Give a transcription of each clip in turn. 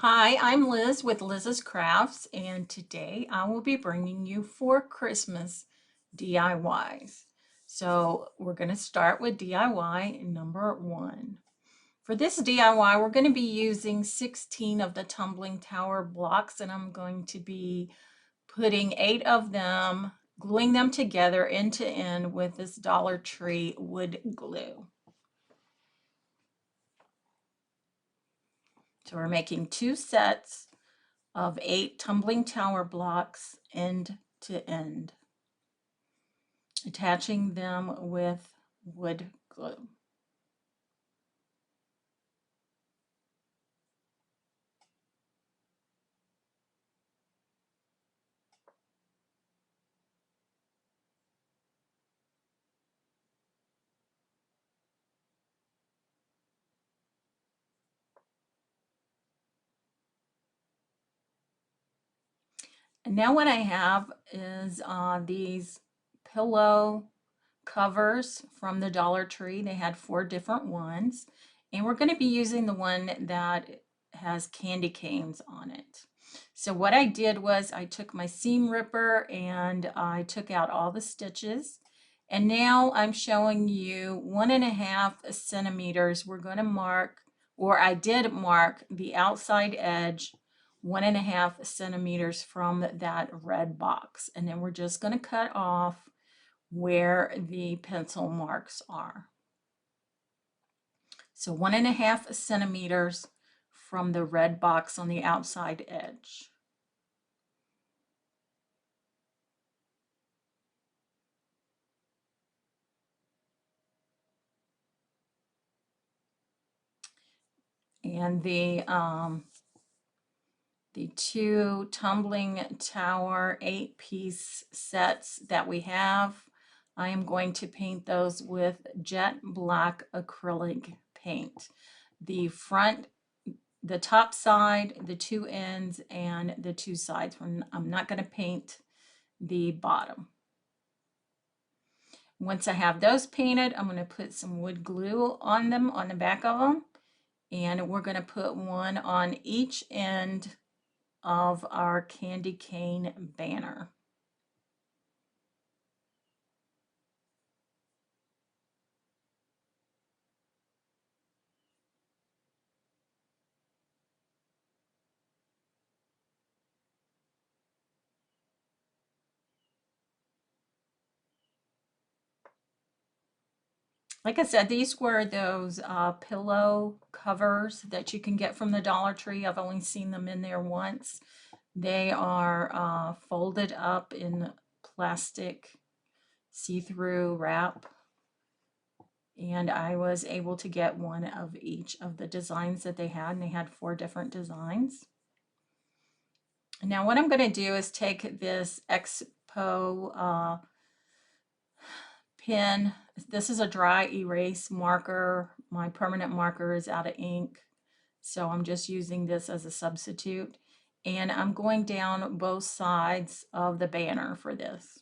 Hi, I'm Liz with Liz's Crafts, and today I will be bringing you 4 Christmas DIYs. So we're going to start with DIY number 1. For this DIY, we're going to be using 16 of the tumbling tower blocks, and I'm going to be putting 8 of them, gluing them together end to end with this Dollar Tree wood glue. So we're making 2 sets of 8 tumbling tower blocks end to end, attaching them with wood glue. And now what I have is these pillow covers from the Dollar Tree. They had 4 different ones, and we're going to be using the one that has candy canes on it. So what I did was I took my seam ripper and I took out all the stitches, and now I'm showing you 1.5 centimeters. We're going to mark, or I did mark, the outside edge 1.5 centimeters from that red box, and then we're just going to cut off where the pencil marks are. So 1.5 centimeters from the red box on the outside edge. And the 2 tumbling tower 8-piece sets that we have, I am going to paint those with jet black acrylic paint. The front, the top side, the 2 ends, and the 2 sides. I'm not going to paint the bottom. Once I have those painted, I'm going to put some wood glue on them, on the back of them, and we're going to put one on each end of our candy cane banner. Like I said, these were those pillow covers that you can get from the Dollar Tree. I've only seen them in there once. They are folded up in plastic see-through wrap. And I was able to get one of each of the designs that they had, and they had 4 different designs. Now what I'm going to do is take this Expo pen. This is a dry erase marker. My permanent marker is out of ink, so I'm just using this as a substitute. And I'm going down both sides of the banner for this,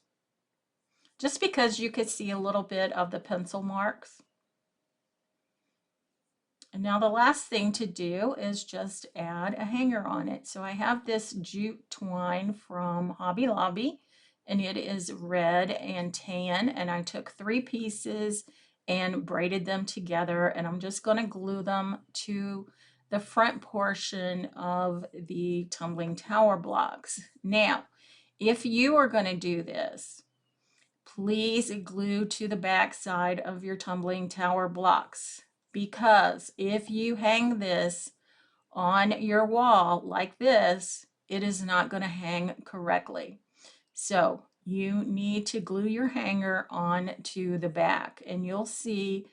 just because you could see a little bit of the pencil marks. And now the last thing to do is just add a hanger on it. So I have this jute twine from Hobby Lobby, and it is red and tan, and I took 3 pieces and braided them together, and I'm just going to glue them to the front portion of the tumbling tower blocks. Now, if you are going to do this, please glue to the back side of your tumbling tower blocks, because if you hang this on your wall like this, it is not going to hang correctly. So you need to glue your hanger on to the back, and you'll see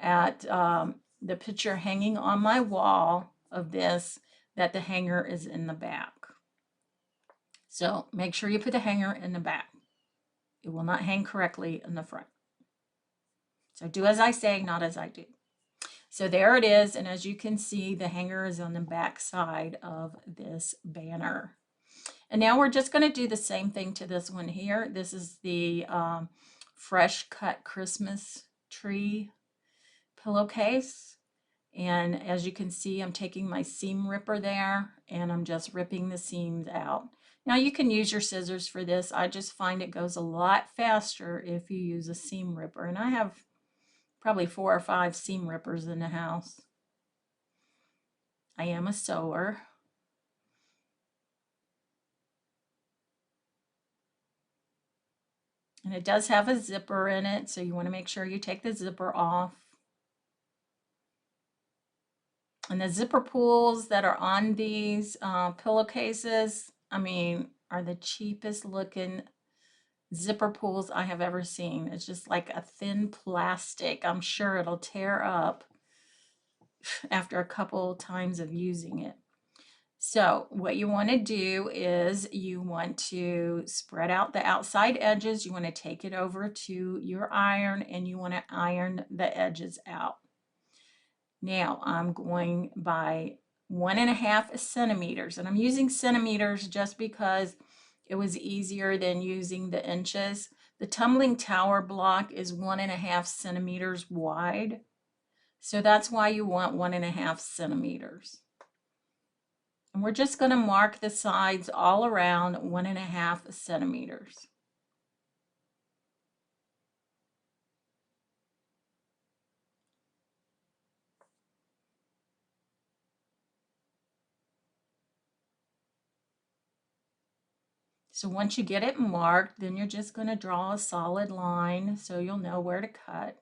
at the picture hanging on my wall of this that the hanger is in the back. So make sure you put the hanger in the back. It will not hang correctly in the front. So do as I say, not as I do. So there it is, and as you can see, the hanger is on the back side of this banner. And now we're just going to do the same thing to this one here. This is the fresh cut Christmas tree pillowcase, And as you can see, I'm taking my seam ripper there and I'm just ripping the seams out. Now you can use your scissors for this. I just find it goes a lot faster if you use a seam ripper. And I have probably 4 or 5 seam rippers in the house. I am a sewer. And it does have a zipper in it, so you want to make sure you take the zipper off. And the zipper pulls that are on these pillowcases, I mean, are the cheapest looking zipper pulls I have ever seen. It's just like a thin plastic. I'm sure it'll tear up after a couple times of using it. So what you want to do is you want to spread out the outside edges. You want to take it over to your iron and you want to iron the edges out. Now I'm going by 1.5 centimeters, and I'm using centimeters just because it was easier than using the inches. The tumbling tower block is 1.5 centimeters wide. So that's why you want 1.5 centimeters. And we're just going to mark the sides all around 1.5 centimeters. So once you get it marked, then you're just going to draw a solid line so you'll know where to cut.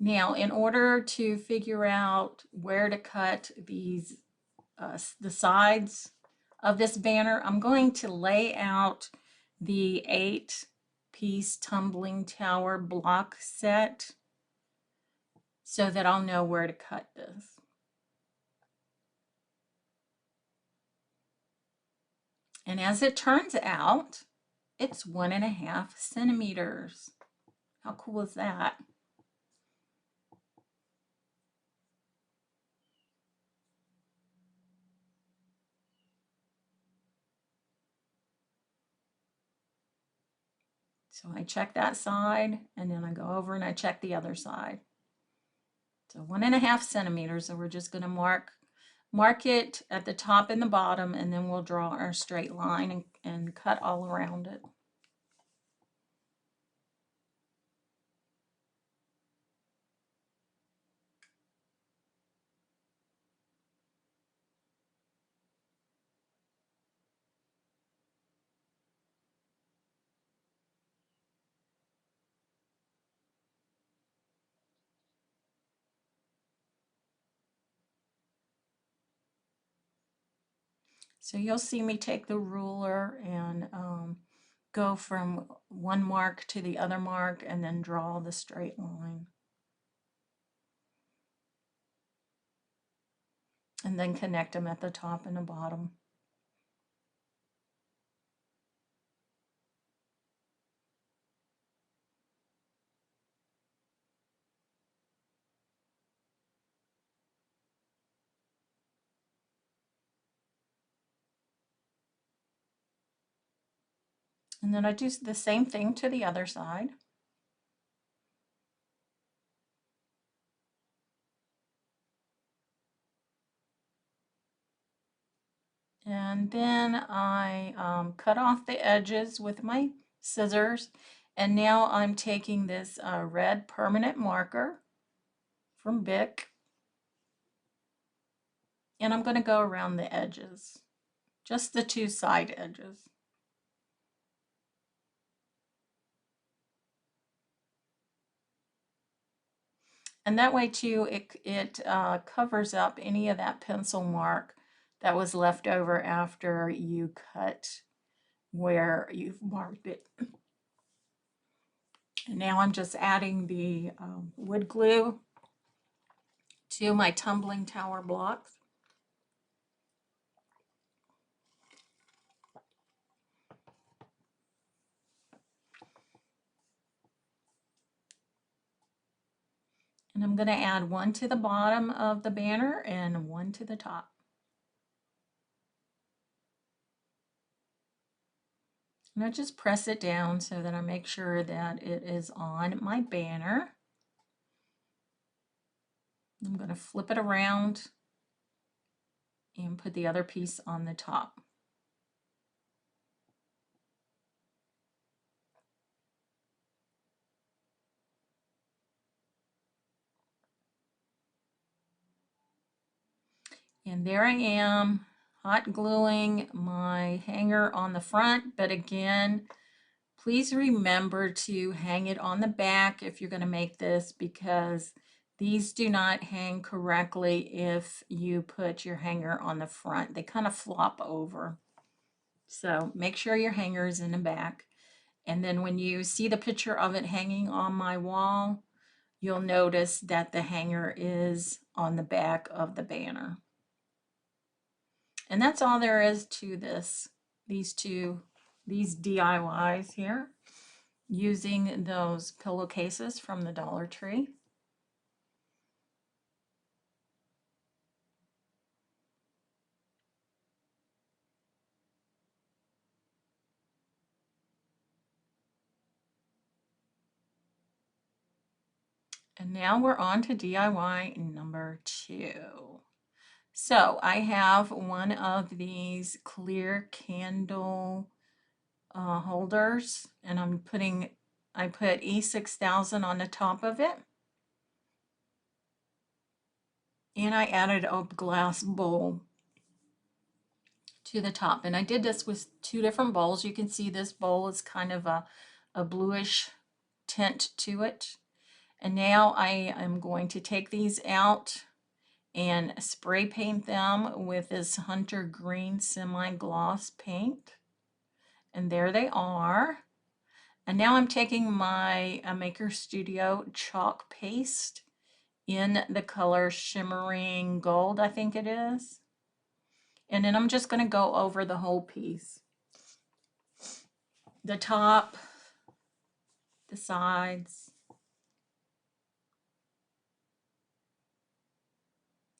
Now, in order to figure out where to cut these, the sides of this banner, I'm going to lay out the 8-piece tumbling tower block set so that I'll know where to cut this. And as it turns out, it's 1.5 centimeters. How cool is that? So I check that side and then I go over and I check the other side. So 1.5 centimeters. So we're just going to mark it at the top and the bottom, and then we'll draw our straight line and cut all around it. So you'll see me take the ruler and go from one mark to the other mark and then draw the straight line. And then connect them at the top and the bottom. And then I do the same thing to the other side. And then I cut off the edges with my scissors. And now I'm taking this red permanent marker from Bic. And I'm going to go around the edges, just the 2 side edges. And that way too, it covers up any of that pencil mark that was left over after you cut where you've marked it. And now I'm just adding the wood glue to my tumbling tower blocks. And I'm going to add one to the bottom of the banner and one to the top. And I just press it down so that I make sure that it is on my banner. I'm going to flip it around and put the other piece on the top. And there I am, hot gluing my hanger on the front, but again, please remember to hang it on the back if you're going to make this, because these do not hang correctly if you put your hanger on the front. They kind of flop over. So make sure your hanger is in the back. And then when you see the picture of it hanging on my wall, you'll notice that the hanger is on the back of the banner. And that's all there is to this, these DIYs here, using those pillowcases from the Dollar Tree. And now we're on to DIY number 2. So I have one of these clear candle holders, and I put E6000 on the top of it. And I added a glass bowl to the top. And I did this with 2 different bowls. You can see this bowl is kind of a bluish tint to it. And now I am going to take these out and spray paint them with this Hunter Green semi-gloss paint. And there they are. And now I'm taking my Maker Studio chalk paste in the color Shimmering Gold, I think it is. And then I'm just going to go over the whole piece. The top, the sides.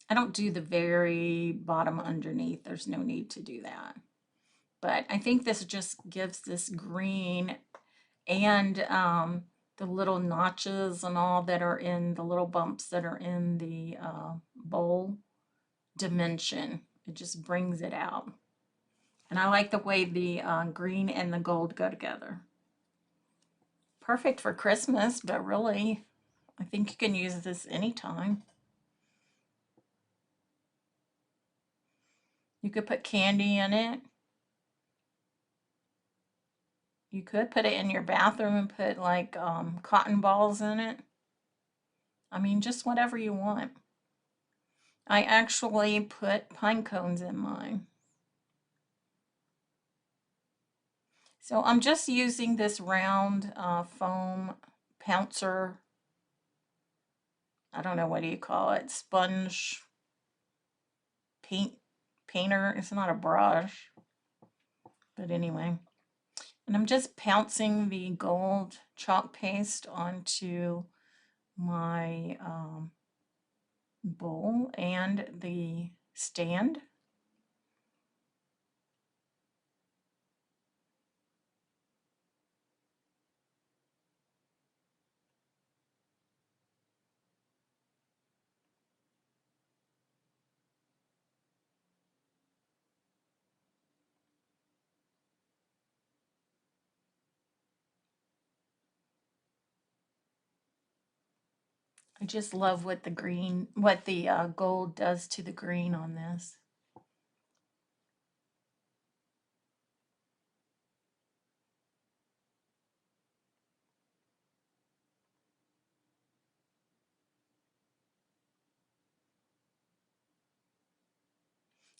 I don't do the very bottom underneath. There's no need to do that. But I think this just gives this green and the little notches and all that are in the little bumps that are in the bowl dimension. It just brings it out. And I like the way the green and the gold go together. Perfect for Christmas, but really, I think you can use this anytime. You could put candy in it. You could put it in your bathroom and put like cotton balls in it. I mean, just whatever you want. I actually put pine cones in mine. So I'm just using this round foam pouncer. I don't know, what do you call it? Sponge painter. It's not a brush. But anyway. And I'm just pouncing the gold chalk paste onto my bowl and the stand. I just love what the gold does to the green on this.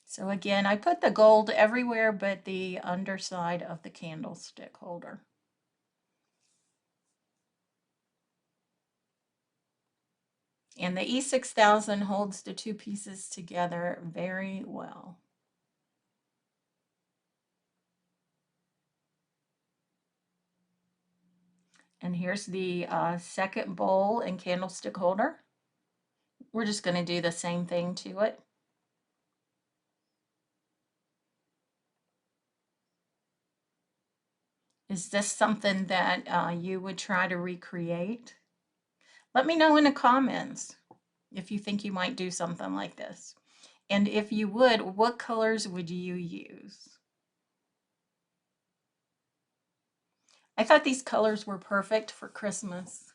So again, I put the gold everywhere but the underside of the candlestick holder. And the E6000 holds the 2 pieces together very well. And here's the second bowl and candlestick holder. We're just going to do the same thing to it. Is this something that you would try to recreate? Let me know in the comments if you think you might do something like this. And if you would, what colors would you use? I thought these colors were perfect for Christmas.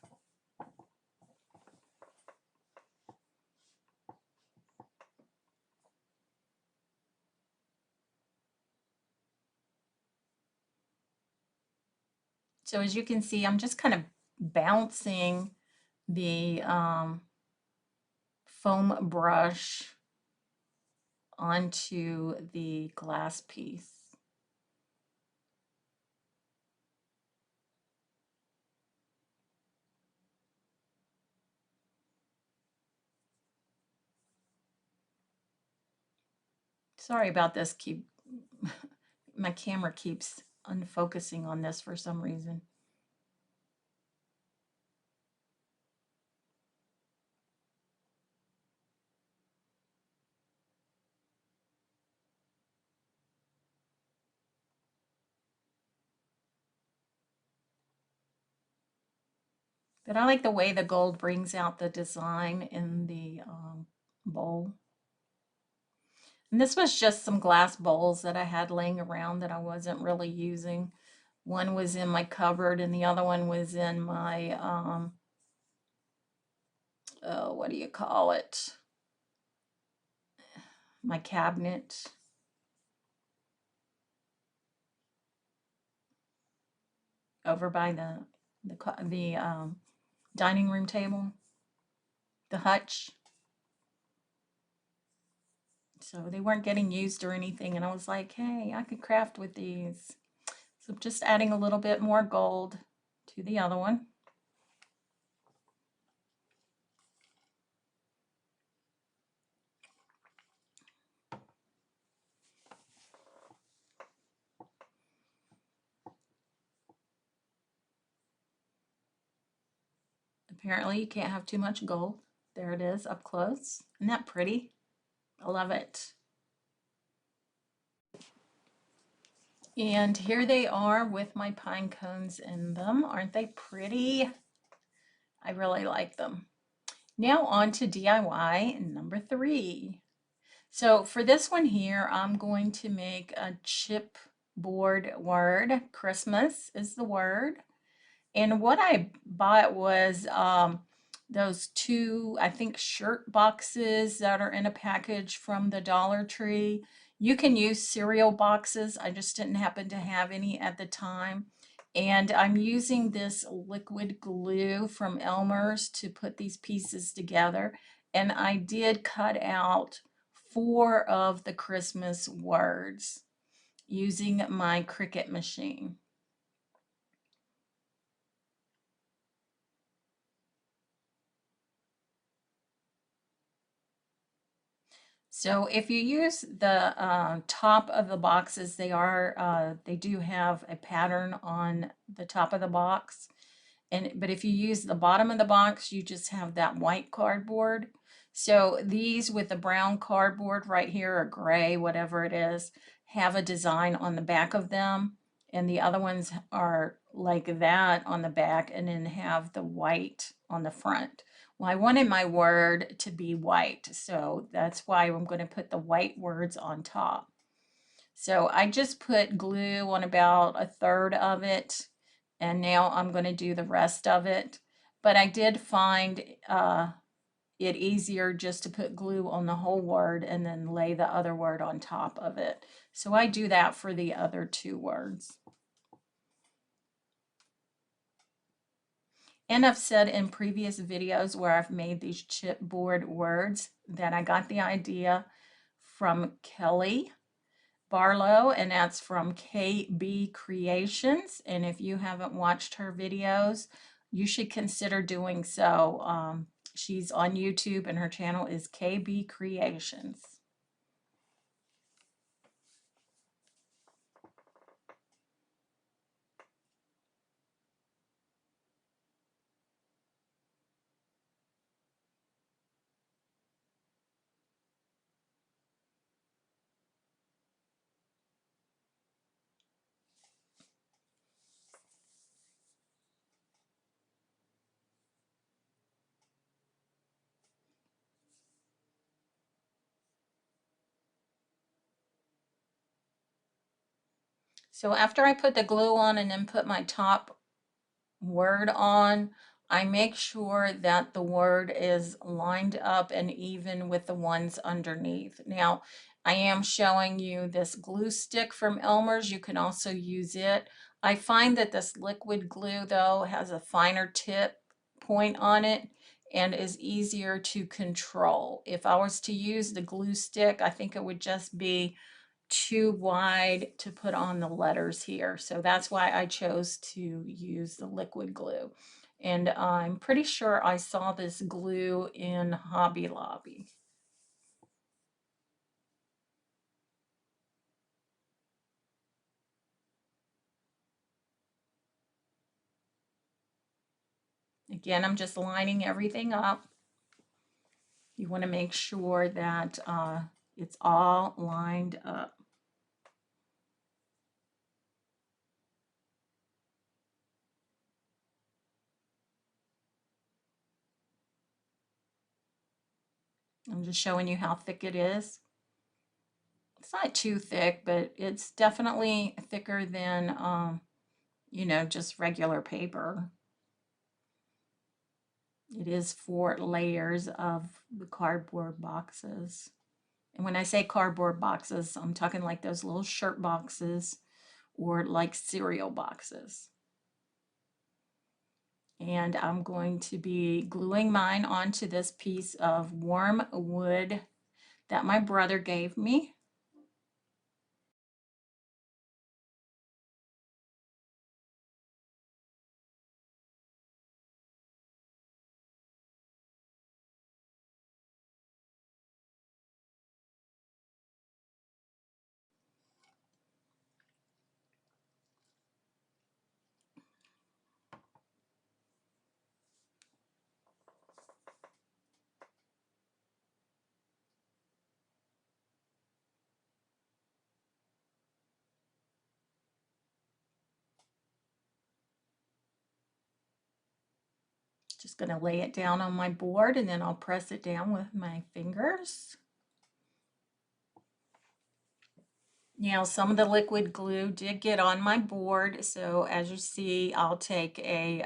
So as you can see, I'm just kind of bouncing the foam brush onto the glass piece. Sorry about this. My camera keeps unfocusing on this for some reason. But I like the way the gold brings out the design in the bowl. And this was just some glass bowls that I had laying around that I wasn't really using. One was in my cupboard and the other one was in my, what do you call it? My cabinet. Over by the dining room table, the hutch. So they weren't getting used or anything. And I was like, hey, I could craft with these. So I'm just adding a little bit more gold to the other one. Apparently you can't have too much gold. There it is up close. Isn't that pretty? I love it. And here they are with my pine cones in them. Aren't they pretty? I really like them. Now on to DIY number 3. So for this one here, I'm going to make a chipboard word. Christmas is the word. And what I bought was those 2, I think, shirt boxes that are in a package from the Dollar Tree. You can use cereal boxes. I just didn't happen to have any at the time. And I'm using this liquid glue from Elmer's to put these pieces together. And I did cut out 4 of the Christmas words using my Cricut machine. So if you use the top of the boxes, they do have a pattern on the top of the box. But if you use the bottom of the box, you just have that white cardboard. So these with the brown cardboard right here, or gray, whatever it is, have a design on the back of them. And the other ones are like that on the back and then have the white on the front. Well, I wanted my word to be white, so that's why I'm going to put the white words on top. So I just put glue on about a third of it, and now I'm going to do the rest of it. But I did find it easier just to put glue on the whole word and then lay the other word on top of it. So I do that for the other 2 words. And I've said in previous videos where I've made these chipboard words that I got the idea from Kelly Barlow, and that's from KB Creations. And if you haven't watched her videos, you should consider doing so. She's on YouTube and her channel is KB Creations. So after I put the glue on and then put my top word on, I make sure that the word is lined up and even with the ones underneath. Now, I am showing you this glue stick from Elmer's. You can also use it. I find that this liquid glue, though, has a finer tip point on it and is easier to control. If I was to use the glue stick, I think it would just be too wide to put on the letters here. So that's why I chose to use the liquid glue. And I'm pretty sure I saw this glue in Hobby Lobby. Again, I'm just lining everything up. You want to make sure that it's all lined up. I'm just showing you how thick it is. It's not too thick, but it's definitely thicker than, you know, just regular paper. It is 4 layers of the cardboard boxes. And when I say cardboard boxes, I'm talking like those little shirt boxes or like cereal boxes. And I'm going to be gluing mine onto this piece of warm wood that my brother gave me. Just going to lay it down on my board and then I'll press it down with my fingers. Now, some of the liquid glue did get on my board, so as you see, I'll take a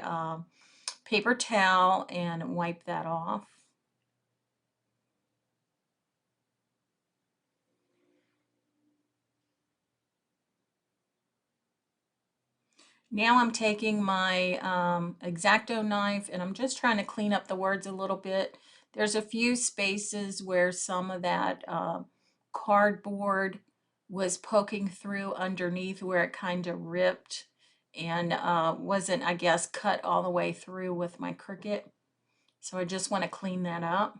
paper towel and wipe that off. Now I'm taking my X-Acto knife and I'm just trying to clean up the words a little bit. There's a few spaces where some of that cardboard was poking through underneath where it kind of ripped and wasn't, I guess, cut all the way through with my Cricut. So I just want to clean that up.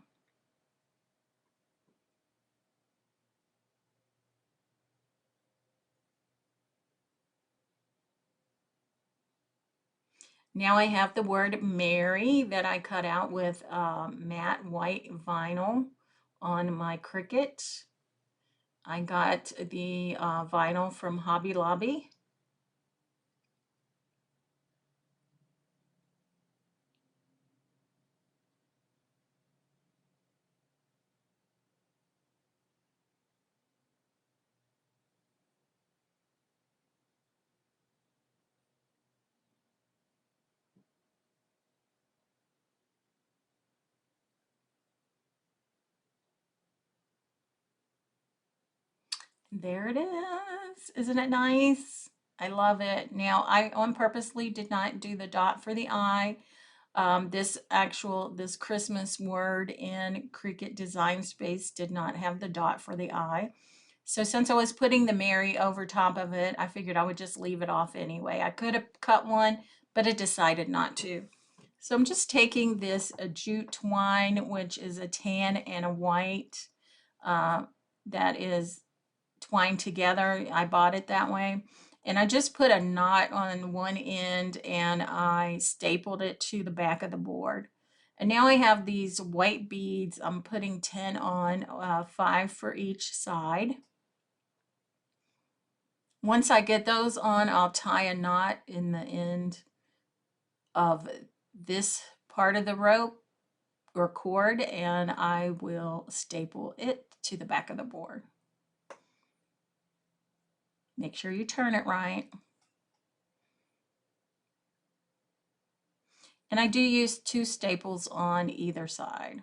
Now I have the word Mary that I cut out with matte white vinyl on my Cricut. I got the vinyl from Hobby Lobby. There it is. Isn't it nice? I love it. Now, I on purposely did not do the dot for the eye. This Christmas word in Cricut Design Space did not have the dot for the eye. So since I was putting the Mary over top of it, I figured I would just leave it off anyway. I could have cut one, but I decided not to. So I'm just taking this jute twine, which is a tan and a white uh, that is twined together. I bought it that way. And I just put a knot on one end and I stapled it to the back of the board. And now I have these white beads. I'm putting 10 on, 5 for each side. Once I get those on, I'll tie a knot in the end of this part of the rope or cord and I will staple it to the back of the board. Make sure you turn it right. And I do use 2 staples on either side.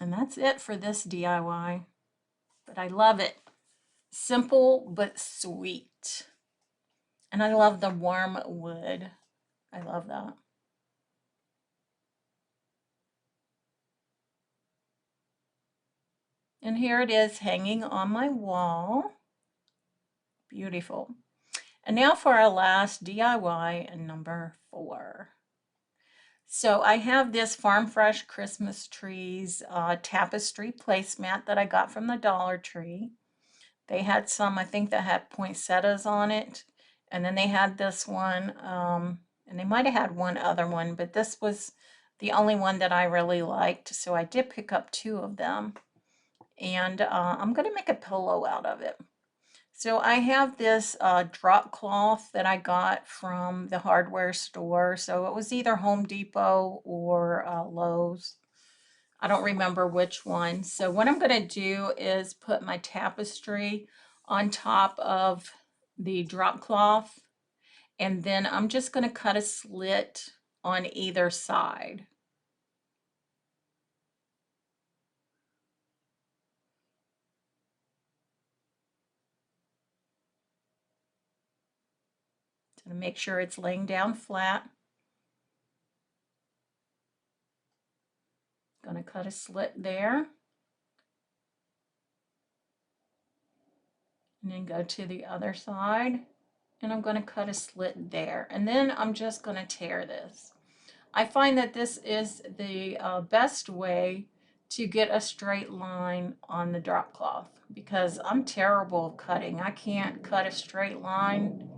And that's it for this DIY. But I love it. Simple but sweet. And I love the warm wood. I love that. And here it is hanging on my wall. Beautiful. And now for our last DIY, number 4. So I have this Farm Fresh Christmas Trees tapestry placemat that I got from the Dollar Tree. They had some, I think, that had poinsettias on it. And then they had this one, and they might have had one other one, but this was the only one that I really liked. So I did pick up 2 of them. And I'm going to make a pillow out of it. So I have this drop cloth that I got from the hardware store. So it was either Home Depot or Lowe's. I don't remember which one. So what I'm going to do is put my tapestry on top of the drop cloth. And then I'm just going to cut a slit on either side. To make sure it's laying down flat. Going to cut a slit there. And then go to the other side. And I'm going to cut a slit there. And then I'm just going to tear this. I find that this is the best way to get a straight line on the drop cloth because I'm terrible at cutting. I can't cut a straight line.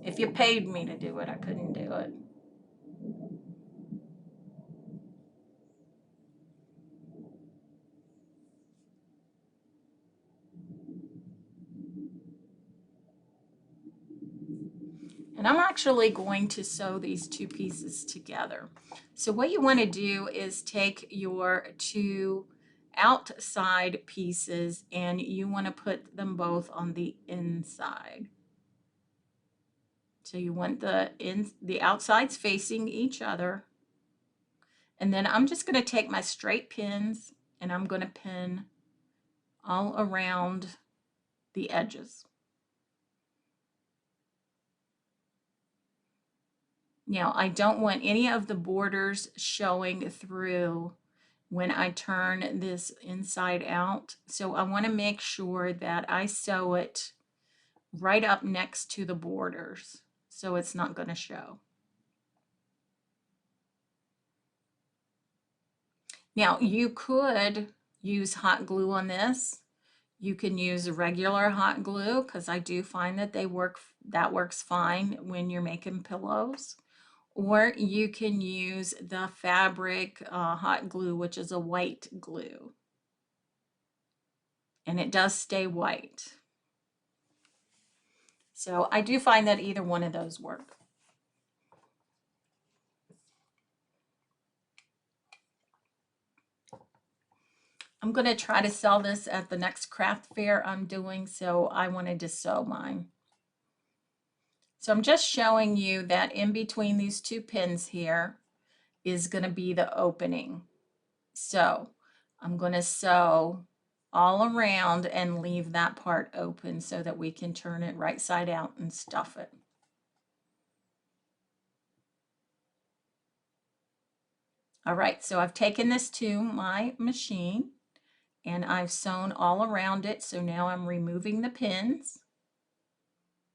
If you paid me to do it, I couldn't do it. And I'm actually going to sew these 2 pieces together. So what you want to do is take your 2 outside pieces and you want to put them both on the inside. So you want the outsides facing each other. And then I'm just going to take my straight pins and I'm going to pin all around the edges. Now, I don't want any of the borders showing through when I turn this inside out. So I want to make sure that I sew it right up next to the borders so it's not going to show. Now, you could use hot glue on this. You can use regular hot glue because I do find that that works fine when you're making pillows. Or you can use the fabric hot glue, which is a white glue. And it does stay white. So I do find that either one of those work. I'm going to try to sell this at the next craft fair I'm doing, so I wanted to sew mine. So I'm just showing you that in between these 2 pins here is going to be the opening. So I'm going to sew all around and leave that part open so that we can turn it right side out and stuff it. All right, so I've taken this to my machine and I've sewn all around it. So now I'm removing the pins.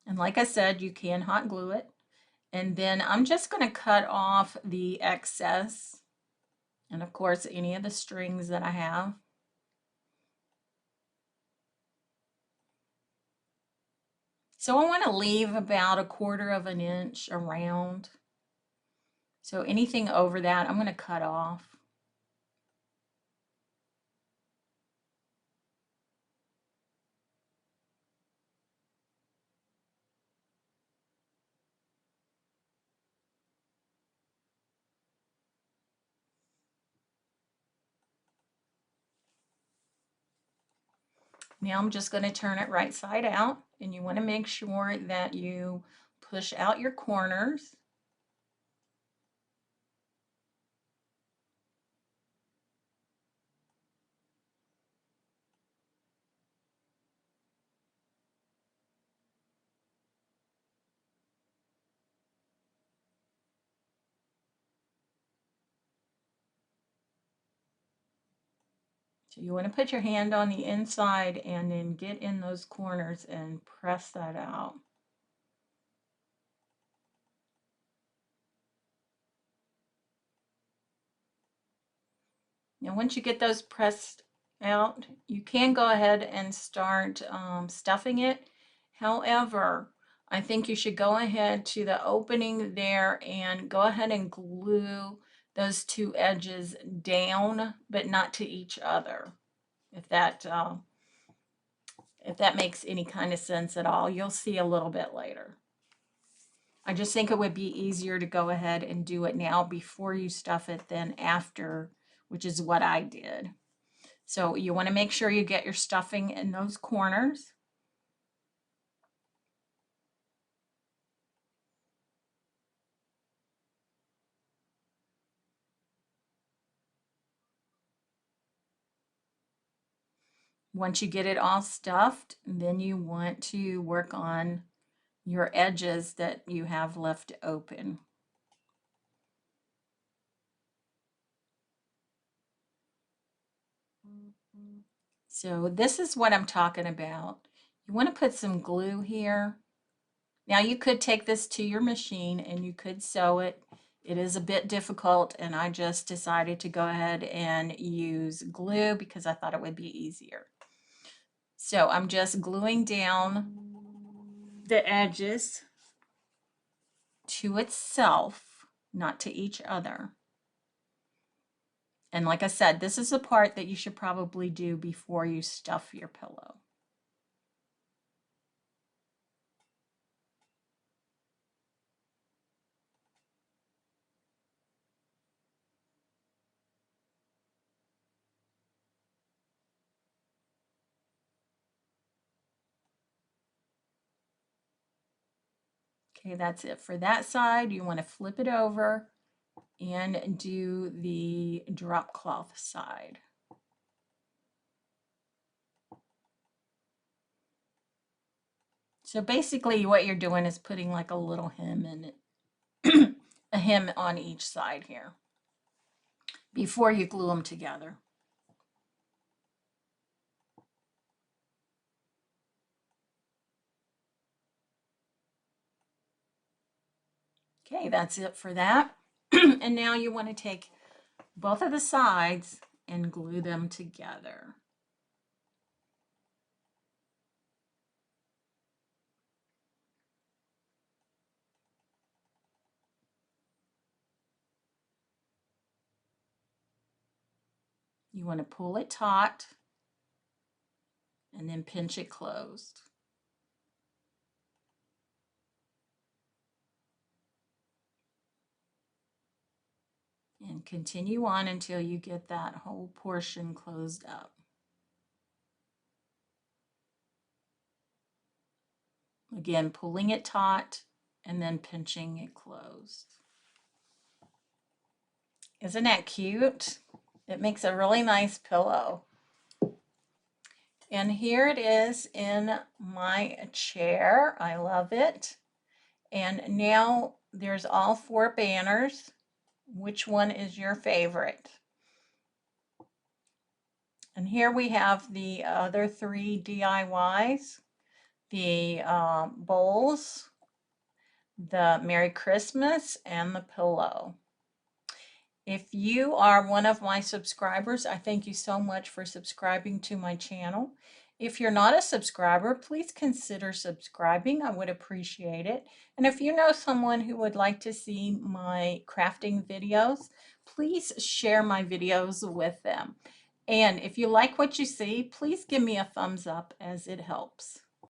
And like I said, you can hot glue it. And then I'm just going to cut off the excess. And of course, any of the strings that I have. So I want to leave about 1/4 of an inch around. So anything over that, I'm going to cut off. Now I'm just going to turn it right side out, and you want to make sure that you push out your corners. So you want to put your hand on the inside and then get in those corners and press that out. Now once you get those pressed out, you can go ahead and start stuffing it. However, I think you should go ahead to the opening there and go ahead and glue those two edges down, but not to each other. If that makes any kind of sense at all, you'll see a little bit later. I just think it would be easier to go ahead and do it now before you stuff it than after, which is what I did. So you want to make sure you get your stuffing in those corners. Once you get it all stuffed, then you want to work on your edges that you have left open. So this is what I'm talking about. You want to put some glue here. Now you could take this to your machine and you could sew it. It is a bit difficult, and I just decided to go ahead and use glue because I thought it would be easier. So I'm just gluing down the edges to itself, not to each other. And like I said, this is the part that you should probably do before you stuff your pillow. Okay, that's it for that side. You want to flip it over and do the drop cloth side. So basically what you're doing is putting like a little hem in it, a hem on each side here before you glue them together. Okay, that's it for that. And now you want to take both of the sides and glue them together. You want to pull it taut and then pinch it closed. And continue on until you get that whole portion closed up. Again, pulling it taut and then pinching it closed. Isn't that cute? It makes a really nice pillow. And here it is in my chair. I love it. And now there's all 4 banners. Which one is your favorite? And here we have the other 3 DIYs. The bowls, the Merry Christmas, and the pillow. If you are one of my subscribers, I thank you so much for subscribing to my channel. If you're not a subscriber, please consider subscribing. I would appreciate it. And if you know someone who would like to see my crafting videos, please share my videos with them. And if you like what you see, please give me a thumbs up as it helps.